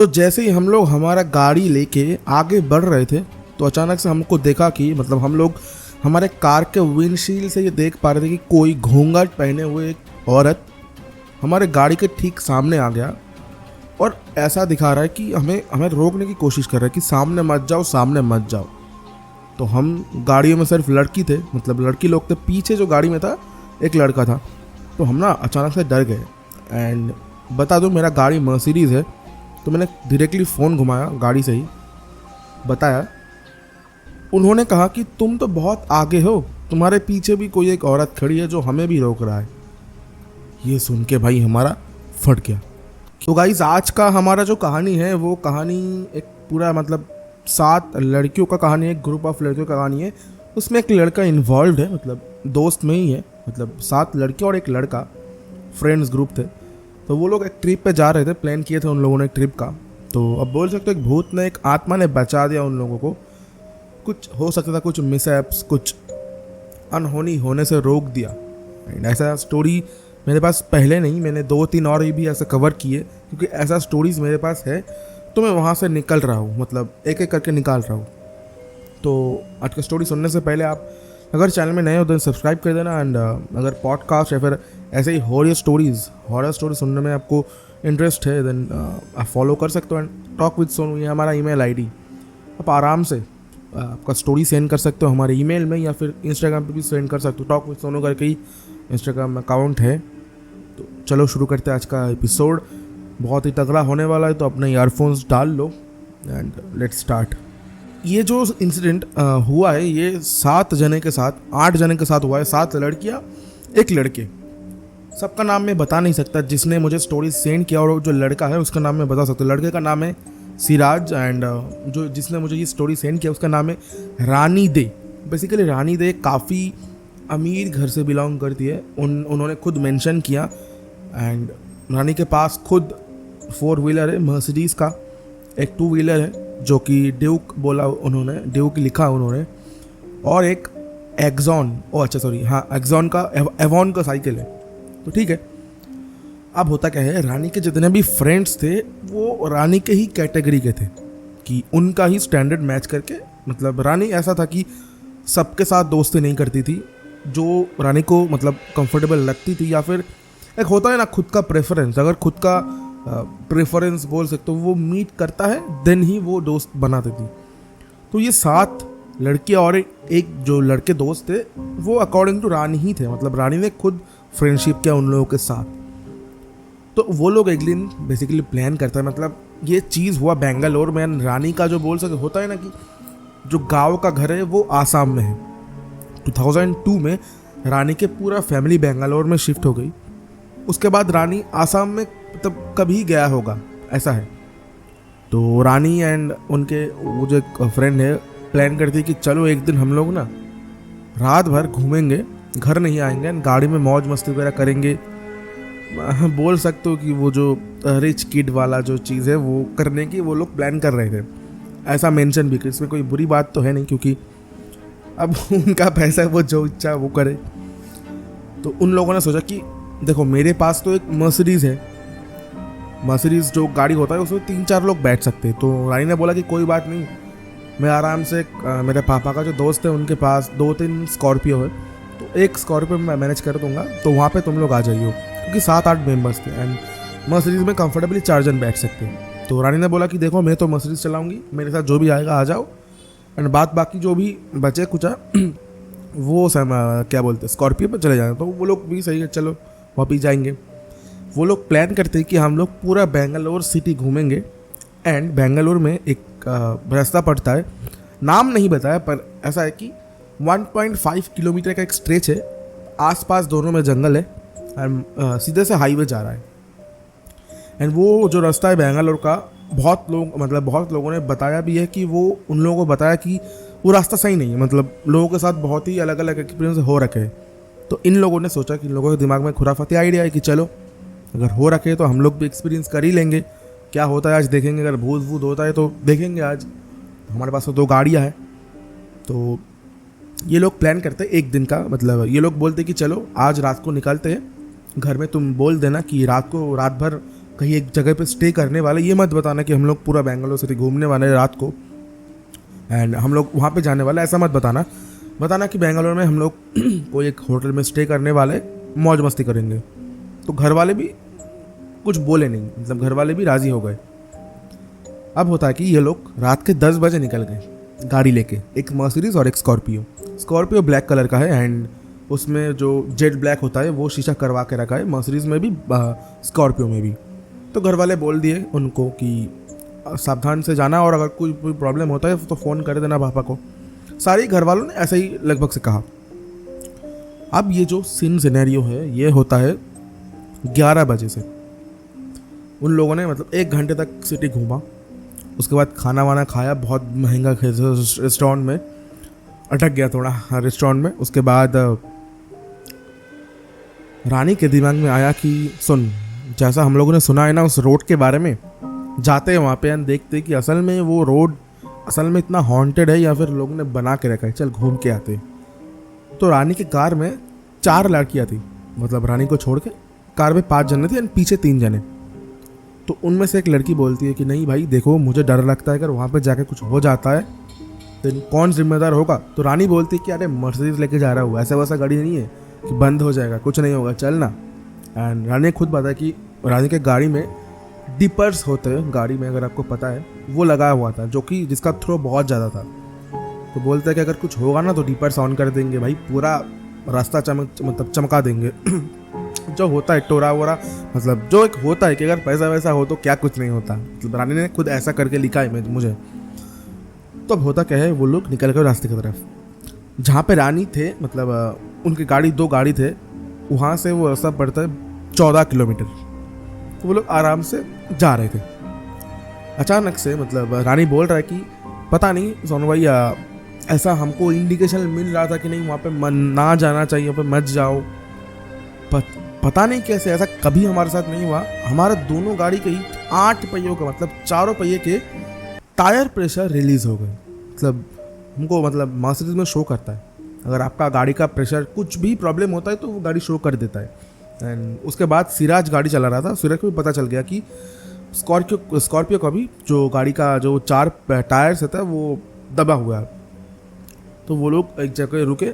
तो जैसे ही हम लोग हमारा गाड़ी लेके आगे बढ़ रहे थे तो अचानक से हमको देखा कि मतलब हम लोग हमारे कार के विंडशील्ड से ये देख पा रहे थे कि कोई घूंघट पहने हुए एक औरत हमारे गाड़ी के ठीक सामने आ गया और ऐसा दिखा रहा है कि हमें हमें रोकने की कोशिश कर रहा है कि सामने मत जाओ, सामने मत जाओ। तो हम गाड़ियों में सिर्फ लड़की थे, मतलब लड़की लोग थे। पीछे जो गाड़ी में था एक लड़का था। तो हम ना अचानक से डर गए। एंड बता दो, मेरा गाड़ी मर्सिडीज़ है, तो मैंने डायरेक्टली फ़ोन घुमाया गाड़ी से ही, बताया। उन्होंने कहा कि तुम तो बहुत आगे हो, तुम्हारे पीछे भी कोई एक औरत खड़ी है जो हमें भी रोक रहा है। ये सुन के भाई हमारा फट गया। तो गाइस, आज का हमारा जो कहानी है वो कहानी एक पूरा मतलब 7 लड़कियों का कहानी है, एक ग्रुप ऑफ लड़कियों का कहानी है। उसमें एक लड़का इन्वॉल्व है, मतलब दोस्त में ही है, मतलब 7 लड़के और एक लड़का, फ्रेंड्स ग्रुप थे। तो वो लोग एक ट्रिप पे जा रहे थे, प्लान किए थे उन लोगों ने एक ट्रिप का। तो अब बोल सकते हो एक भूत ने, एक आत्मा ने बचा दिया उन लोगों को। कुछ हो सकता था, कुछ मिसहैप्स, कुछ अनहोनी होने से रोक दिया। ऐसा स्टोरी मेरे पास पहले नहीं, मैंने 2-3 और भी ऐसे कवर किए, क्योंकि ऐसा स्टोरीज़ मेरे पास है। तो मैं वहाँ से निकल रहा हूँ, मतलब एक एक करके निकाल रहा हूँ। तो आज का स्टोरी सुनने से पहले आप अगर चैनल में नए हो तो सब्सक्राइब कर देना। एंड अगर पॉडकास्ट या फिर ऐसे ही हॉरर स्टोरी सुनने में आपको इंटरेस्ट है देन आप फॉलो कर सकते हो। एंड टॉक विद सोनू, ये हमारा ईमेल आईडी, आप आराम से आपका स्टोरी सेंड कर सकते हो हमारे ईमेल में, या फिर इंस्टाग्राम पे भी सेंड कर सकते हो। टॉक विद सोनू करके ही इंस्टाग्राम अकाउंट है। तो चलो शुरू करते हैं आज का एपिसोड। बहुत ही तगड़ा होने वाला है, तो अपने ईयरफोन्स डाल लो एंड लेट्स स्टार्ट। ये जो इंसिडेंट हुआ है ये 7 जने के साथ, 8 जने के साथ हुआ है। 7 लड़कियाँ, एक लड़के। सबका नाम मैं बता नहीं सकता, जिसने मुझे स्टोरी सेंड किया और जो लड़का है उसका नाम मैं बता सकता हूँ। लड़के का नाम है सिराज एंड जो जिसने मुझे ये स्टोरी सेंड किया उसका नाम है रानी दे। बेसिकली रानी दे काफ़ी अमीर घर से बिलोंग करती है, उन्होंने खुद मेंशन किया। एंड रानी के पास खुद 4 व्हीलर है मर्सिडीज़ का, एक 2 व्हीलर है जो कि ड्यूक बोला उन्होंने, ड्यूक लिखा उन्होंने, और एक एक्सॉन, एक्सॉन का एवॉन का साइकिल है। तो ठीक है। अब होता क्या है, रानी के जितने भी फ्रेंड्स थे वो रानी के ही कैटेगरी के थे, कि उनका ही स्टैंडर्ड मैच करके, मतलब रानी ऐसा था कि सबके साथ दोस्ती नहीं करती थी, जो रानी को मतलब कंफर्टेबल लगती थी, या फिर एक होता है ना खुद का प्रेफरेंस, अगर खुद का प्रेफरेंस बोल सकते हो वो मीट करता है देन ही वो दोस्त बनाती थी। तो ये 7 लड़कियाँ और एक जो लड़के दोस्त थे वो अकॉर्डिंग टू रानी ही थे, मतलब रानी ने खुद फ्रेंडशिप किया उन लोगों के साथ। तो वो लोग एक दिन बेसिकली प्लान करता है, मतलब ये चीज़ हुआ बेंगलोर में। रानी का जो बोल सके होता है ना कि जो गांव का घर है वो आसाम में है। 2002 में रानी के पूरा फैमिली बेंगलोर में शिफ्ट हो गई। उसके बाद रानी आसाम में मतलब कभी गया होगा, ऐसा है। तो रानी एंड उनके वो जो एक फ्रेंड है प्लान करती है कि चलो एक दिन हम लोग ना रात भर घूमेंगे, घर नहीं आएंगे, गाड़ी में मौज मस्ती वगैरह करेंगे। बोल सकते हो कि वो जो रिच किड वाला जो चीज़ है वो करने की वो लोग प्लान कर रहे थे, ऐसा मेंशन भी। इसमें कोई बुरी बात तो है नहीं, क्योंकि अब उनका पैसा है, वो जो इच्छा वो करे। तो उन लोगों ने सोचा कि देखो मेरे पास तो एक मर्सिडीज़ है, मर्सिडीज़ जो गाड़ी होता है उसमें 3-4 लोग बैठ सकते हैं। तो रानी ने बोला कि कोई बात नहीं, मैं आराम से मेरे पापा का जो दोस्त है उनके पास 2-3 स्कॉर्पियो है, तो एक स्कॉर्पियो मैं मैनेज कर दूंगा, तो वहाँ पे तुम लोग आ जाइए, क्योंकि 7-8 मेंबर्स थे एंड मर्सिडीज़ में कंफर्टेबली 4 जन बैठ सकते हैं। तो रानी ने बोला कि देखो मैं तो मर्सिडीज़ चलाऊंगी, मेरे साथ जो भी आएगा आ जाओ, एंड बाकी जो भी बचे कुचा वो क्या बोलते हैं स्कॉर्पियो पर चले जाए। तो वो लोग भी सही है, चलो वहाँ भी जाएंगे। वो लोग प्लान करते हैं कि हम लोग पूरा बेंगलोर सिटी घूमेंगे। एंड बेंगलोर में एक रास्ता पड़ता है, नाम नहीं बताया, पर ऐसा है कि 1.5 किलोमीटर का एक स्ट्रेच है, आसपास दोनों में जंगल है एंड सीधे से हाईवे जा रहा है। एंड वो जो रास्ता है बेंगलोर का, बहुत लोगों ने बताया भी है कि वो उन लोगों को बताया कि वो रास्ता सही नहीं है, मतलब लोगों के साथ बहुत ही अलग अलग एक्सपीरियंस हो रखे हैं। तो इन लोगों ने सोचा कि इन लोगों के दिमाग में खुराफाती आइडिया है कि चलो अगर हो रखे तो हम लोग भी एक्सपीरियंस कर ही लेंगे, क्या होता है आज देखेंगे, अगर भूत वूत होता है तो देखेंगे। आज हमारे पास तो 2 गाड़ियाँ हैं। तो ये लोग प्लान करते हैं एक दिन का, मतलब ये लोग बोलते कि चलो आज रात को निकलते हैं, घर में तुम बोल देना कि रात भर कहीं एक जगह पे स्टे करने वाले, ये मत बताना कि हम लोग पूरा बेंगलोर सिटी घूमने वाले हैं रात को एंड हम लोग वहाँ पे जाने वाले, ऐसा मत बताना। बताना कि बेंगलोर में हम लोग कोई एक होटल में स्टे करने वाले, मौज मस्ती करेंगे। तो घर वाले भी कुछ बोले नहीं, मतलब घर वाले भी राज़ी हो गए। अब होता है कि ये लोग रात के 10 बजे निकल गए गाड़ी लेके, एक मर्सिडीज और एक स्कॉर्पियो। स्कॉर्पियो ब्लैक कलर का है एंड उसमें जो जेट ब्लैक होता है वो शीशा करवा के रखा है, मर्सिडीज में भी स्कॉर्पियो में भी। तो घर वाले बोल दिए उनको कि सावधान से जाना और अगर कोई प्रॉब्लम होता है तो फ़ोन कर देना पापा को। सारे घर वालों ने ऐसा ही लगभग से कहा। अब ये जो सिनेरियो है ये होता है 11 बजे से। उन लोगों ने मतलब 1 घंटे तक सिटी घूमा, उसके बाद खाना वाना खाया, बहुत महंगा रेस्टोरेंट में, अटक गया थोड़ा रेस्टोरेंट में। उसके बाद रानी के दिमाग में आया कि सुन, जैसा हम लोगों ने सुना है ना उस रोड के बारे में, जाते हैं वहाँ पे एंड देखते कि असल में वो रोड असल में इतना हॉन्टेड है या फिर लोगों ने बना के रखा है, चल घूम के आते। तो रानी के कार में 4 लड़कियाँ थी, मतलब रानी को छोड़ के कार में 5 जने थे एंड पीछे 3 जने। तो उनमें से एक लड़की बोलती है कि नहीं भाई देखो, मुझे डर लगता है अगर वहाँ पे जाके कुछ हो जाता है तो कौन जिम्मेदार होगा। तो रानी बोलती है कि अरे मर्सिडीज लेके जा रहा हूँ, ऐसा वैसा गाड़ी नहीं है कि बंद हो जाएगा, कुछ नहीं होगा, चल ना। एंड रानी ने खुद बताया कि रानी के गाड़ी में डिपर्स होते हैं, गाड़ी में अगर आपको पता है वो लगाया हुआ था, जो कि जिसका थ्रो बहुत ज़्यादा था। तो बोलते हैं कि अगर कुछ होगा ना तो डिपर्स ऑन कर देंगे भाई, पूरा रास्ता चमका देंगे। जो होता है टोरा वोरा, मतलब जो एक होता है कि अगर पैसा वैसा हो तो क्या कुछ नहीं होता, मतलब रानी ने खुद ऐसा करके लिखा है मुझे। तो अब होता क्या है, वो लोग निकल गए रास्ते की तरफ जहाँ पे रानी थे, मतलब उनकी गाड़ी 2 गाड़ी थे, वहाँ से वो रास्ता पड़ता है 14 किलोमीटर। तो वो लोग आराम से जा रहे थे। अचानक से मतलब रानी बोल रहा है कि पता नहीं सोनू भाई, ऐसा हमको इंडिकेशन मिल रहा था कि नहीं वहाँ पे ना जाना चाहिए, वहाँ पे मत जाओ। पता नहीं कैसे, ऐसा कभी हमारे साथ नहीं हुआ। हमारे दोनों गाड़ी के ही 8 पहियों का, मतलब चारों पहिए के टायर प्रेशर रिलीज हो गए। मतलब हमको, मतलब मर्सिडीज में शो करता है, अगर आपका गाड़ी का प्रेशर कुछ भी प्रॉब्लम होता है तो वो गाड़ी शो कर देता है। एंड उसके बाद सिराज गाड़ी चला रहा था, सिराज को भी पता चल गया कि स्कॉर्पियो का भी जो गाड़ी का जो 4 टायर्स था वो दबा हुआ है। तो वो लोग एक जगह रुके,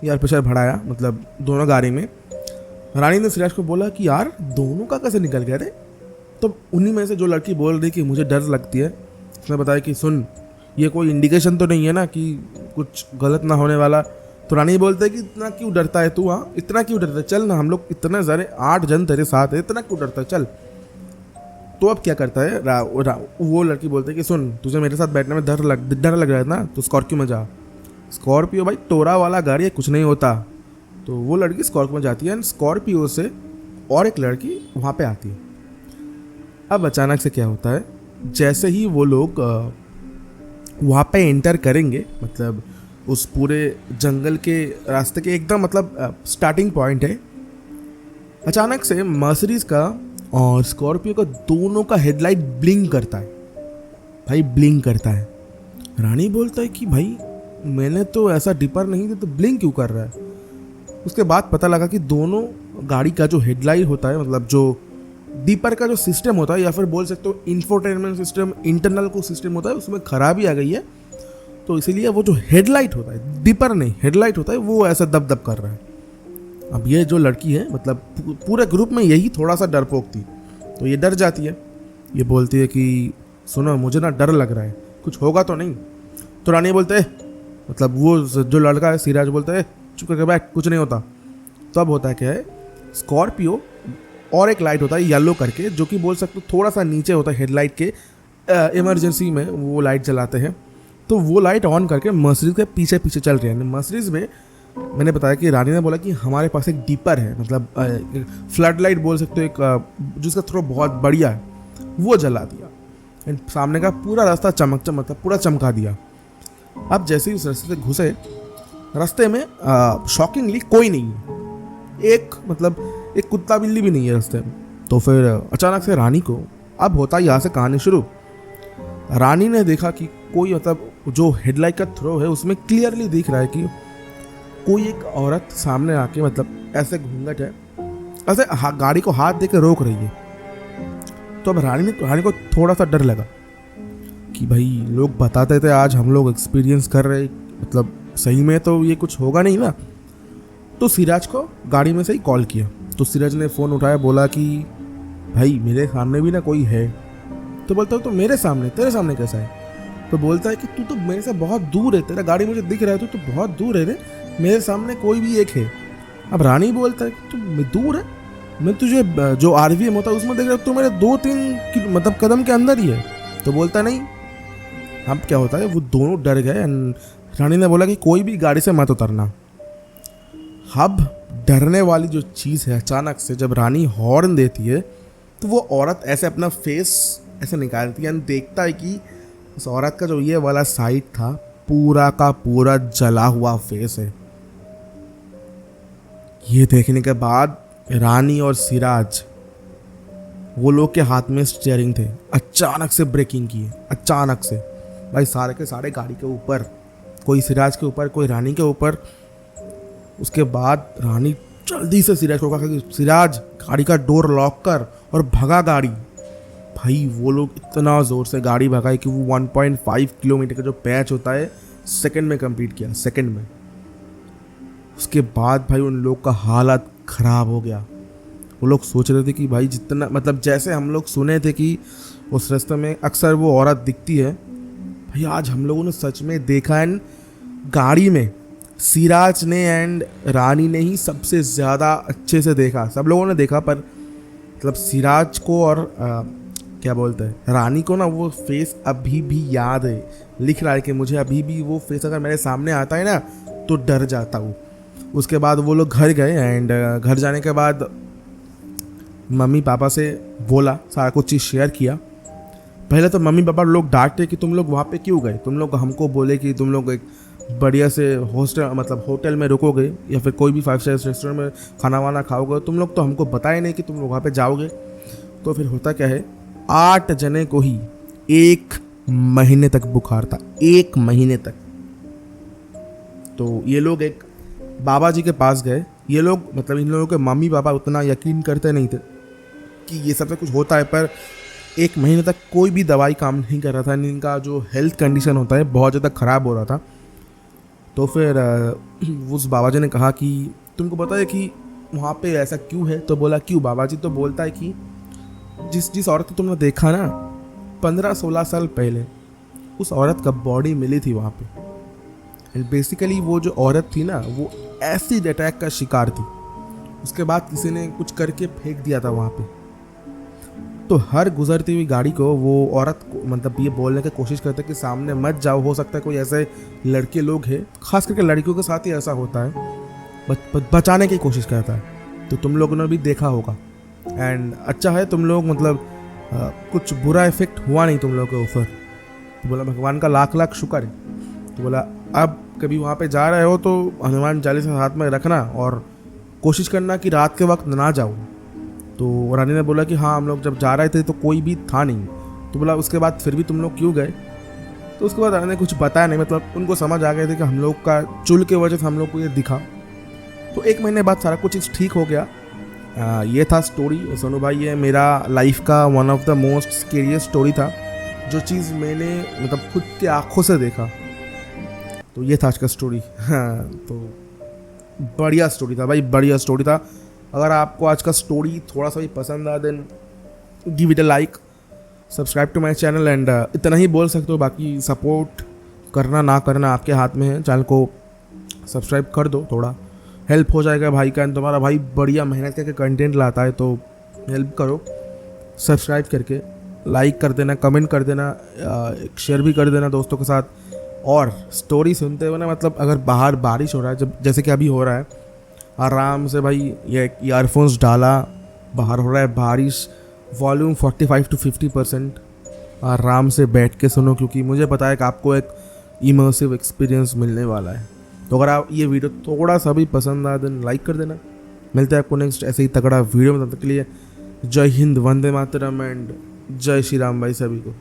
यार प्रेशर बढ़ाया, मतलब दोनों गाड़ी में। रानी ने सिराज को बोला कि यार दोनों का कैसे निकल गया रे। तो उन्हीं में से जो लड़की बोल रही कि मुझे डर लगती है, उसने बताया कि सुन, ये कोई इंडिकेशन तो नहीं है ना कि कुछ गलत ना होने वाला। तो रानी बोलते है कि इतना क्यों डरता है तू, हाँ इतना क्यों डरता है, चल ना, हम लोग इतने सारे 8 जन तेरे साथ है, इतना क्यों डरता है, चल। तो अब क्या करता है, वो लड़की बोलते है कि सुन, तुझे मेरे साथ बैठने में डर लग रहा है ना, तो स्कॉर्पियो में जा। स्कॉर्पियो भाई टोरा वाला गाड़ी है, कुछ नहीं होता। तो वो लड़की स्कॉर्पियो में जाती है एंड स्कॉर्पियो से और एक लड़की वहाँ पे आती है। अब अचानक से क्या होता है, जैसे ही वो लोग वहाँ पे एंटर करेंगे, मतलब उस पूरे जंगल के रास्ते के एकदम मतलब स्टार्टिंग पॉइंट है, अचानक से मर्सिडीज का और स्कॉर्पियो का दोनों का हेडलाइट ब्लिंक करता है। भाई ब्लिंक करता है। रानी बोलता है कि भाई मैंने तो ऐसा डिपर नहीं दिया, तो ब्लिंक क्यों कर रहा है। उसके बाद पता लगा कि दोनों गाड़ी का जो हेडलाइट होता है, मतलब जो डिपर का जो सिस्टम होता है, या फिर बोल सकते हो इंफोटेनमेंट सिस्टम, इंटरनल को सिस्टम होता है, उसमें खराबी आ गई है। तो इसीलिए वो जो हेडलाइट होता है, डिपर नहीं हेडलाइट होता है, वो ऐसा दब दब कर रहा है। अब ये जो लड़की है, मतलब पूरे ग्रुप में यही थोड़ा सा डरपोक थी, तो ये डर जाती है। ये बोलती है कि सुनो, मुझे ना डर लग रहा है, कुछ होगा तो नहीं। तो रानी बोलते है, मतलब वो जो लड़का है सिराज बोलता है चुप करके बैठ, कुछ नहीं होता। तब होता है क्या है, स्कॉर्पियो और एक लाइट होता है येलो करके, जो कि बोल सकते हो थोड़ा सा नीचे होता है हेडलाइट के, इमरजेंसी में वो लाइट जलाते हैं। तो वो लाइट ऑन करके मर्सिडीज के पीछे पीछे चल रहे हैं। मर्सिडीज में मैंने बताया कि रानी ने बोला कि हमारे पास एक डिपर है, मतलब फ्लड लाइट बोल सकते हो, एक जिसका थ्रो बहुत बढ़िया है, वो जला दिया एंड सामने का पूरा रास्ता मतलब पूरा चमका दिया। अब जैसे ही उस रास्ते से घुसे, रास्ते में शॉकिंगली कोई नहीं है, एक कुत्ता बिल्ली भी नहीं है रास्ते में। तो फिर अचानक से रानी को, अब होता है यहाँ से कहानी शुरू। रानी ने देखा कि कोई, मतलब जो हेडलाइट का थ्रो है उसमें क्लियरली दिख रहा है कि कोई एक औरत सामने आके, मतलब ऐसे घूंघट है, ऐसे गाड़ी को हाथ देके रोक रही है। तो अब रानी को थोड़ा सा डर लगा कि भाई लोग बताते थे, आज हम लोग एक्सपीरियंस कर रहे, मतलब सही में तो ये कुछ होगा नहीं ना। तो सिराज को गाड़ी में से ही कॉल किया। तो सिराज ने फ़ोन उठाया, बोला कि भाई मेरे सामने भी ना कोई है। तो बोलता है तो मेरे सामने, तेरे सामने कैसा है? तो बोलता है कि तू तो मेरे से बहुत दूर है, तेरा गाड़ी मुझे दिख रहा है, तू तो बहुत दूर है रे, मेरे सामने कोई भी एक है। अब रानी बोलता है कि तू दूर है, मैं तुझे जो RVM होता है उसमें देख रहा हूँ, तू मेरे 2-3 मतलब कदम के अंदर ही है। तो बोलता नहीं। अब क्या होता है, वो दोनों डर गए। रानी ने बोला कि कोई भी गाड़ी से मत उतरना। अब डरने वाली जो चीज़ है, अचानक से जब रानी हॉर्न देती है तो वो औरत ऐसे अपना फेस ऐसे निकालती है, देखता है कि उस औरत का जो ये वाला साइड था पूरा का पूरा जला हुआ फेस है। ये देखने के बाद रानी और सिराज, वो लोग के हाथ में स्टीयरिंग थे, अचानक से ब्रेकिंग की, अचानक से भाई सारे के सारे गाड़ी के ऊपर, कोई सिराज के ऊपर, कोई रानी के ऊपर। उसके बाद रानी जल्दी से सिराज को कहा कि सिराज गाड़ी का डोर लॉक कर और भगा गाड़ी। भाई वो लोग इतना ज़ोर से गाड़ी भगाई कि वो 1.5 किलोमीटर का जो पैच होता है सेकंड में कंप्लीट किया, सेकंड में। उसके बाद भाई उन लोग का हालत ख़राब हो गया। वो लोग सोच रहे थे कि भाई जितना, मतलब जैसे हम लोग सुने थे कि उस रास्ते में अक्सर वो औरत दिखती है, भाई आज हम लोगों ने सच में देखा। एंड गाड़ी में सिराज ने एंड रानी ने ही सबसे ज़्यादा अच्छे से देखा, सब लोगों ने देखा, पर मतलब सिराज को और क्या बोलते हैं रानी को ना वो फेस अभी भी याद है। लिख रहा है कि मुझे अभी भी वो फेस अगर मेरे सामने आता है ना तो डर जाता हूँ। उसके बाद वो लोग घर गए एंड घर जाने के बाद मम्मी पापा से बोला, सारा कुछ चीज़ शेयर किया। पहले तो मम्मी पापा लोग डांटते कि तुम लोग वहाँ पे क्यों गए, तुम लोग हमको बोले कि तुम लोग एक बढ़िया से हॉस्टल मतलब होटल में रुकोगे या फिर कोई भी 5 स्टार रेस्टोरेंट में खाना वाना खाओगे, तुम लोग तो हमको बताए नहीं कि तुम लोग वहाँ पे जाओगे। तो फिर होता क्या है, 8 जने को ही 1 महीने तक बुखार था, 1 महीने तक। तो ये लोग एक बाबा जी के पास गए। ये लोग मतलब इन लोगों के मम्मी पापा उतना यकीन करते नहीं थे कि ये सब कुछ होता है, पर 1 महीने तक कोई भी दवाई काम नहीं कर रहा था। इनका जो हेल्थ कंडीशन होता है बहुत ज़्यादा ख़राब हो रहा था। तो फिर उस बाबा जी ने कहा कि तुमको पता है कि वहाँ पे ऐसा क्यों है? तो बोला क्यों बाबा जी? तो बोलता है कि जिस औरत को तुमने देखा ना 15-16 साल पहले, उस औरत का बॉडी मिली थी वहाँ पे। एंड बेसिकली वो जो औरत थी ना वो एसिड अटैक का शिकार थी। उसके बाद किसी ने कुछ करके फेंक दिया था वहाँ पे। तो हर गुजरती हुई गाड़ी को वो औरत को मतलब ये बोलने की कोशिश करता है कि सामने मत जाओ, हो सकता है कोई ऐसे लड़के लोग हैं, खास करके लड़कियों के साथ ही ऐसा होता है, बचाने की कोशिश करता है। तो तुम लोगों ने भी देखा होगा। एंड अच्छा है तुम लोग मतलब कुछ बुरा इफेक्ट हुआ नहीं तुम लोगों के ऊपर। तो बोला भगवान का लाख लाख शुक्र है। तो बोला अब कभी वहाँ पे जा रहे हो तो हनुमान चालीसा हाथ में रखना और कोशिश करना कि रात के वक्त ना जाओ। तो रानी ने बोला कि हाँ हम लोग जब जा रहे थे तो कोई भी था नहीं। तो बोला उसके बाद फिर भी तुम लोग क्यों गए? तो उसके बाद रानी ने कुछ बताया नहीं, मतलब उनको समझ आ गए थे कि हम लोग का चुल के वजह से हम लोग को ये दिखा। तो 1 महीने बाद सारा कुछ ठीक हो गया। ये था स्टोरी सोनू भाई। ये मेरा लाइफ का one of the most scariest story था, जो चीज़ मैंने मतलब खुद के आँखों से देखा। तो ये था आज का स्टोरी। हाँ तो बढ़िया स्टोरी था भाई, बढ़िया स्टोरी था। अगर आपको आज का स्टोरी थोड़ा सा भी पसंद आया then give it a like, subscribe to my channel. And इतना ही बोल सकते हो, बाकी सपोर्ट करना ना करना आपके हाथ में है। चैनल को सब्सक्राइब कर दो, थोड़ा हेल्प हो जाएगा भाई का। तुम्हारा भाई बढ़िया मेहनत करके कंटेंट लाता है, तो हेल्प करो सब्सक्राइब करके, लाइक कर देना, कमेंट कर देना, शेयर भी कर देना दोस्तों के साथ। और स्टोरी सुनते हुए ना मतलब अगर बाहर बारिश हो रहा है, जब जैसे कि अभी हो रहा है, आराम से भाई ये ईयरफोन्स डाला, बाहर हो रहा है बारिश, वॉल्यूम 45 to 50%, आराम से बैठ के सुनो, क्योंकि मुझे पता है कि आपको एक इमर्सिव एक्सपीरियंस मिलने वाला है। तो अगर आप ये वीडियो थोड़ा सा भी पसंद आए देन लाइक कर देना। मिलते हैं आपको नेक्स्ट ऐसे ही तगड़ा वीडियो में। तब तक के लिए जय हिंद, वंदे मातरम एंड जय श्री राम भाई सभी को।